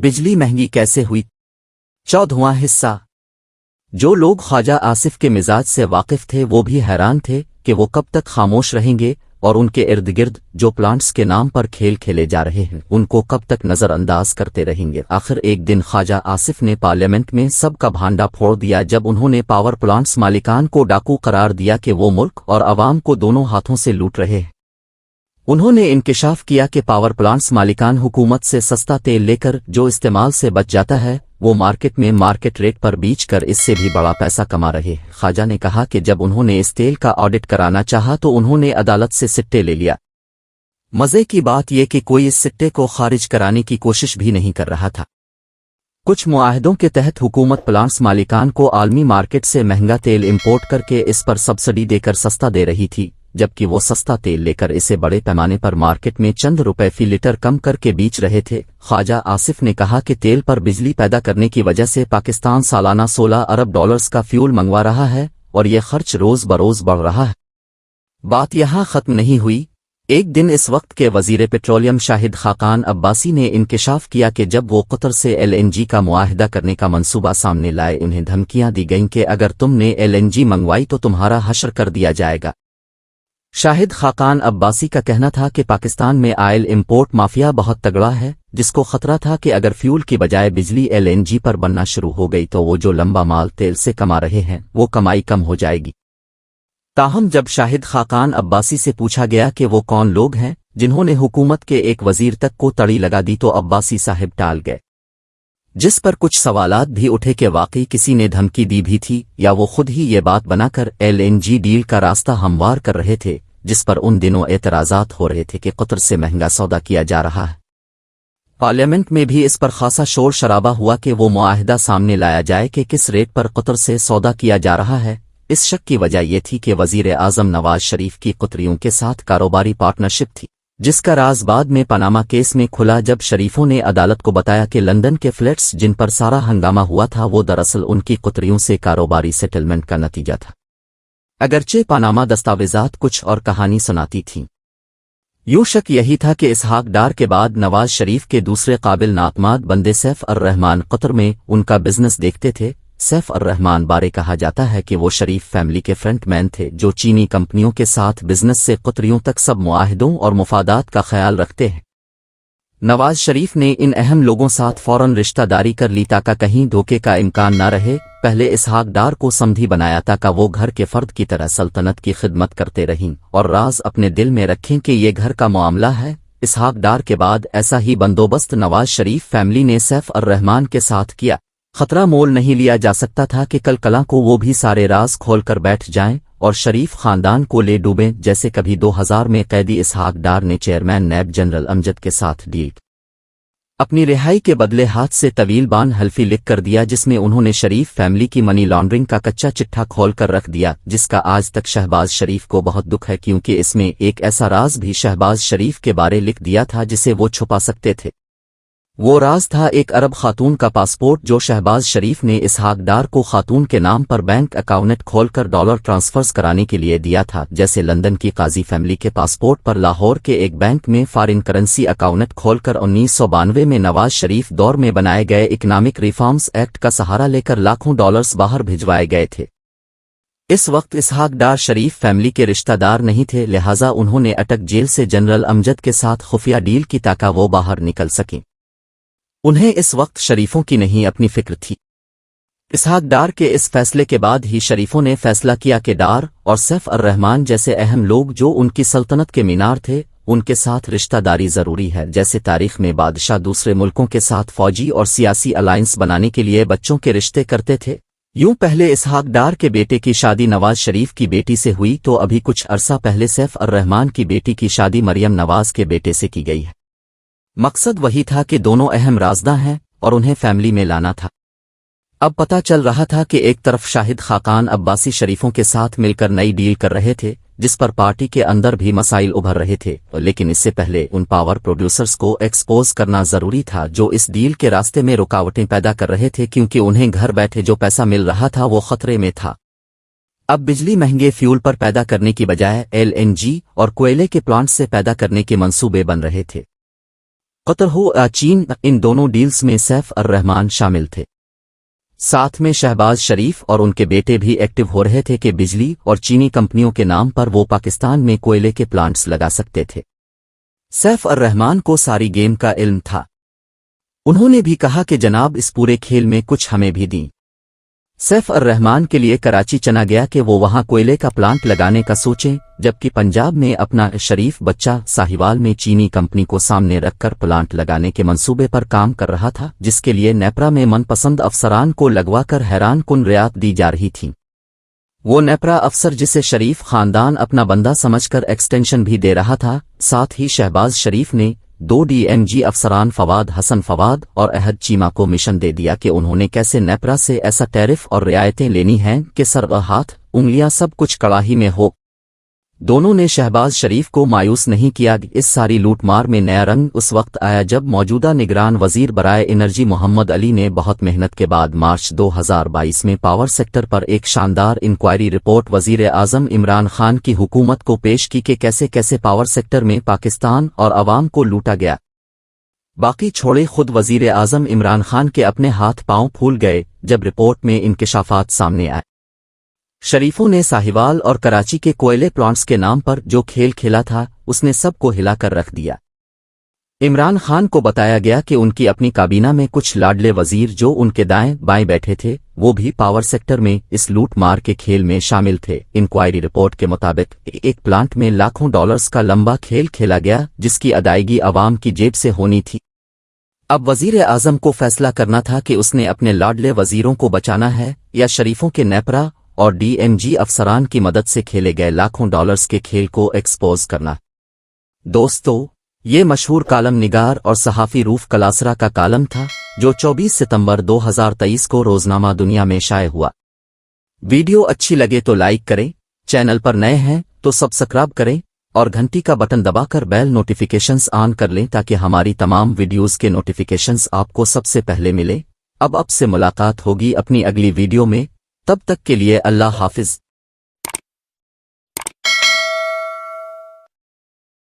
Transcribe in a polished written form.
बिजली महंगी कैसे हुई? 14वां हिस्सा। जो लोग ख्वाजा आसिफ के मिजाज से वाकिफ थे वो भी हैरान थे कि वो कब तक खामोश रहेंगे और उनके इर्द गिर्द जो प्लांट्स के नाम पर खेल खेले जा रहे हैं उनको कब तक नजरअंदाज करते रहेंगे। आखिर एक दिन ख्वाजा आसिफ ने पार्लियामेंट में सबका भांडा फोड़ दिया जब उन्होंने पावर प्लांट्स मालिकान को डाकू करार दिया कि वो मुल्क और अवाम को दोनों हाथों से लूट रहे हैं। उन्होंने इंकिशाफ किया कि पावर प्लांट्स मालिकान हुकूमत से सस्ता तेल लेकर जो इस्तेमाल से बच जाता है वो मार्केट में मार्केट रेट पर बेच कर इससे भी बड़ा पैसा कमा रहे हैं। ख्वाजा ने कहा कि जब उन्होंने इस तेल का ऑडिट कराना चाहा तो उन्होंने अदालत से सिट्टे ले लिया। मजे की बात यह कि कोई इस सिट्टे को खारिज कराने की कोशिश भी नहीं कर रहा था। कुछ मुआहदों के तहत हुकूमत प्लांट्स मालिकान को आलमी मार्केट से महंगा तेल इंपोर्ट करके इस पर सब्सिडी देकर सस्ता दे रही थी, जबकि वो सस्ता तेल लेकर इसे बड़े पैमाने पर मार्केट में चंद रुपए फी लीटर कम करके बेच रहे थे। ख्वाजा आसिफ ने कहा कि तेल पर बिजली पैदा करने की वजह से पाकिस्तान सालाना 16 अरब डॉलर्स का फ्यूल मंगवा रहा है और ये खर्च रोज बरोज बढ़ रहा है। बात यहाँ खत्म नहीं हुई। एक दिन इस वक्त के वजीर पेट्रोलियम शाहिद खाकान अब्बासी ने इंकिशाफ किया कि जब वो कतर से LNG का मुआहिदा करने का मंसूबा सामने लाए उन्हें धमकियां दी गईं कि अगर तुमने LNG मंगवाई तो तुम्हारा हश्र कर दिया जाएगा। शाहिद खाकान अब्बासी का कहना था कि पाकिस्तान में आयल इंपोर्ट माफिया बहुत तगड़ा है, जिसको खतरा था कि अगर फ्यूल की बजाय बिजली LNG पर बनना शुरू हो गई तो वो जो लंबा माल तेल से कमा रहे हैं वो कमाई कम हो जाएगी। ताहम जब शाहिद खाकान अब्बासी से पूछा गया कि वो कौन लोग हैं जिन्होंने हुकूमत के एक वजीर तक को तड़ी लगा दी तो अब्बासी साहिब टाल गए, जिस पर कुछ सवालात भी उठे कि वाकई किसी ने धमकी दी भी थी या वो खुद ही ये बात बनाकर LNG डील का रास्ता हमवार कर रहे थे, जिस पर उन दिनों एतराज़ात हो रहे थे कि कतर से महंगा सौदा किया जा रहा है। पार्लियामेंट में भी इस पर खासा शोर शराबा हुआ कि वो मुआहिदा सामने लाया जाए कि किस रेट पर कतर से सौदा किया जा रहा है। इस शक की वजह यह थी कि वजीर आजम नवाज शरीफ की कतरियों के साथ कारोबारी पार्टनरशिप थी, जिसका राज बाद में पनामा केस में खुला जब शरीफों ने अदालत को बताया कि लंदन के फ्लैट्स जिन पर सारा हंगामा हुआ था वो दरअसल उनकी कतरियों से कारोबारी सेटलमेंट का नतीजा था, अगरचे पनामा दस्तावेजात कुछ और कहानी सुनाती थीं। यूं शक यही था कि इसहाक डार के बाद नवाज शरीफ के दूसरे काबिल नातमाद बंदे सैफ अर रहमान कतर में उनका बिजनेस देखते थे। सैफ अर रहमान बारे कहा जाता है कि वो शरीफ फैमिली के फ्रंटमैन थे जो चीनी कंपनियों के साथ बिजनेस से कतरियों तक सब मुआहिदों और मुफादात का ख्याल रखते हैं। नवाज शरीफ ने इन अहम लोगों साथ फौरन रिश्तेदारी कर ली ताकि कहीं धोखे का इम्कान न रहे। पहले इसहाक डार को समधी बनाया ताकि वो घर के फर्द की तरह सल्तनत की खिदमत करते रहें और राज अपने दिल में रखें कि ये घर का मामला है। इसहाक डार के बाद ऐसा ही बंदोबस्त नवाज शरीफ फैमिली ने सैफ अर रहमान के साथ किया। खतरा मोल नहीं लिया जा सकता था कि कल कला को वो भी सारे राज खोल कर बैठ जाएं और शरीफ खानदान को ले डूबें, जैसे कभी 2000 में कैदी इसहाक डार ने चेयरमैन नैब जनरल अमजद के साथ डील अपनी रिहाई के बदले हाथ से तवील बान हल्फी लिख कर दिया, जिसमें उन्होंने शरीफ फैमिली की मनी लॉन्ड्रिंग का कच्चा चिट्ठा खोल कर रख दिया, जिसका आज तक शहबाज शरीफ को बहुत दुख है क्योंकि इसमें एक ऐसा राज भी शहबाज शरीफ के बारे लिख दिया था जिसे वो छुपा सकते थे। वो राज था एक अरब खातून का पासपोर्ट जो शहबाज शरीफ ने इसहाक डार को खातून के नाम पर बैंक अकाउंट खोलकर डॉलर ट्रांसफर्स कराने के लिए दिया था, जैसे लंदन की काजी फैमिली के पासपोर्ट पर लाहौर के एक बैंक में फॉरेन करेंसी अकाउंट खोलकर 1992 में नवाज शरीफ दौर में बनाए गए इकनॉमिक रिफॉर्म्स एक्ट का सहारा लेकर लाखों डॉलर्स बाहर भिजवाए गए थे। इस वक्त इसहाक डार शरीफ फैमिली के रिश्तेदार नहीं थे, लिहाजा उन्होंने अटक जेल से जनरल अमजद के साथ खुफिया डील की ताकि वो बाहर निकल सकें। उन्हें इस वक्त शरीफों की नहीं अपनी फिक्र थी। इसहाक डार के इस फैसले के बाद ही शरीफों ने फैसला किया कि डार और सैफ अर रहमान जैसे अहम लोग जो उनकी सल्तनत के मीनार थे उनके साथ रिश्तेदारी जरूरी है। जैसे तारीख में बादशाह दूसरे मुल्कों के साथ फौजी और सियासी अलायंस बनाने के लिए बच्चों के रिश्ते करते थे, यूं पहले इसहाक डार के बेटे की शादी नवाज शरीफ की बेटी से हुई तो अभी कुछ अरसा पहले सैफ अर रहमान की बेटी की शादी मरियम नवाज के बेटे से की गई है। मकसद वही था कि दोनों अहम राजदा हैं और उन्हें फैमिली में लाना था। अब पता चल रहा था कि एक तरफ शाहिद खाकान अब्बासी शरीफों के साथ मिलकर नई डील कर रहे थे जिस पर पार्टी के अंदर भी मसाइल उभर रहे थे, लेकिन इससे पहले उन पावर प्रोड्यूसर्स को एक्सपोज करना जरूरी था जो इस डील के रास्ते में रुकावटें पैदा कर रहे थे, क्योंकि उन्हें घर बैठे जो पैसा मिल रहा था वो खतरे में था। अब बिजली महंगे फ्यूल पर पैदा करने की बजाय LNG और कोयले के प्लांट से पैदा करने के मंसूबे बन रहे थे। قطر ہو یا چین، ان دونوں ڈیلز میں سیف الرحمان شامل تھے۔ ساتھ میں شہباز شریف اور ان کے بیٹے بھی ایکٹیو ہو رہے تھے کہ بجلی اور چینی کمپنیوں کے نام پر وہ پاکستان میں کوئلے کے پلانٹس لگا سکتے تھے۔ سیف الرحمان کو ساری گیم کا علم تھا۔ انہوں نے بھی کہا کہ جناب اس پورے کھیل میں کچھ ہمیں بھی دیں۔ سیف الرحمان کے لیے کراچی چنا گیا کہ وہ وہاں کوئلے کا پلانٹ لگانے کا سوچیں، جبکہ پنجاب میں اپنا شریف بچہ ساہیوال میں چینی کمپنی کو سامنے رکھ کر پلانٹ لگانے کے منصوبے پر کام کر رہا تھا، جس کے لیے نیپرا میں من پسند افسران کو لگوا کر حیران کن رعایت دی جا رہی تھیں۔ وہ نیپرا افسر جسے شریف خاندان اپنا بندہ سمجھ کر ایکسٹینشن بھی دے رہا تھا، ساتھ ہی شہباز شریف نے 2 DMG افسران فواد حسن فواد اور احد چیمہ کو مشن دے دیا کہ انہوں نے کیسے نیپرا سے ایسا ٹیرف اور رعایتیں لینی ہیں کہ سر و ہاتھ انگلیاں سب کچھ کڑاہی میں ہو۔ دونوں نے شہباز شریف کو مایوس نہیں کیا۔ اس ساری لوٹ مار میں نیا رنگ اس وقت آیا جب موجودہ نگران وزیر برائے انرجی محمد علی نے بہت محنت کے بعد مارچ 2022 میں پاور سیکٹر پر ایک شاندار انکوائری رپورٹ وزیر اعظم عمران خان کی حکومت کو پیش کی کہ کیسے کیسے پاور سیکٹر میں پاکستان اور عوام کو لوٹا گیا۔ باقی چھوڑے، خود وزیر اعظم عمران خان کے اپنے ہاتھ پاؤں پھول گئے جب رپورٹ میں انکشافات سامنے آئے۔ شریفوں نے ساہیوال اور کراچی کے کوئلے پلانٹس کے نام پر جو کھیل کھیلا تھا اس نے سب کو ہلا کر رکھ دیا۔ عمران خان کو بتایا گیا کہ ان کی اپنی کابینہ میں کچھ لاڈلے وزیر جو ان کے دائیں بائیں بیٹھے تھے وہ بھی پاور سیکٹر میں اس لوٹ مار کے کھیل میں شامل تھے۔ انکوائری رپورٹ کے مطابق ایک پلانٹ میں لاکھوں ڈالرز کا لمبا کھیل کھیلا گیا جس کی ادائیگی عوام کی جیب سے ہونی تھی۔ اب وزیر اعظم کو فیصلہ کرنا تھا کہ اس نے اپنے لاڈلے وزیروں کو بچانا ہے یا شریفوں کے نیپرا اور DMG افسران کی مدد سے کھیلے گئے لاکھوں ڈالرز کے کھیل کو ایکسپوز کرنا۔ دوستو، یہ مشہور کالم نگار اور صحافی روف کلاسرا کا کالم تھا جو 24 ستمبر 2023 کو روزنامہ دنیا میں شائع ہوا۔ ویڈیو اچھی لگے تو لائک کریں، چینل پر نئے ہیں تو سبسکرائب کریں اور گھنٹی کا بٹن دبا کر بیل نوٹیفیکیشنز آن کر لیں تاکہ ہماری تمام ویڈیوز کے نوٹیفیکیشنز آپ کو سب سے پہلے ملے۔ اب سے ملاقات ہوگی اپنی اگلی ویڈیو میں، تب تک کے لیے اللہ حافظ۔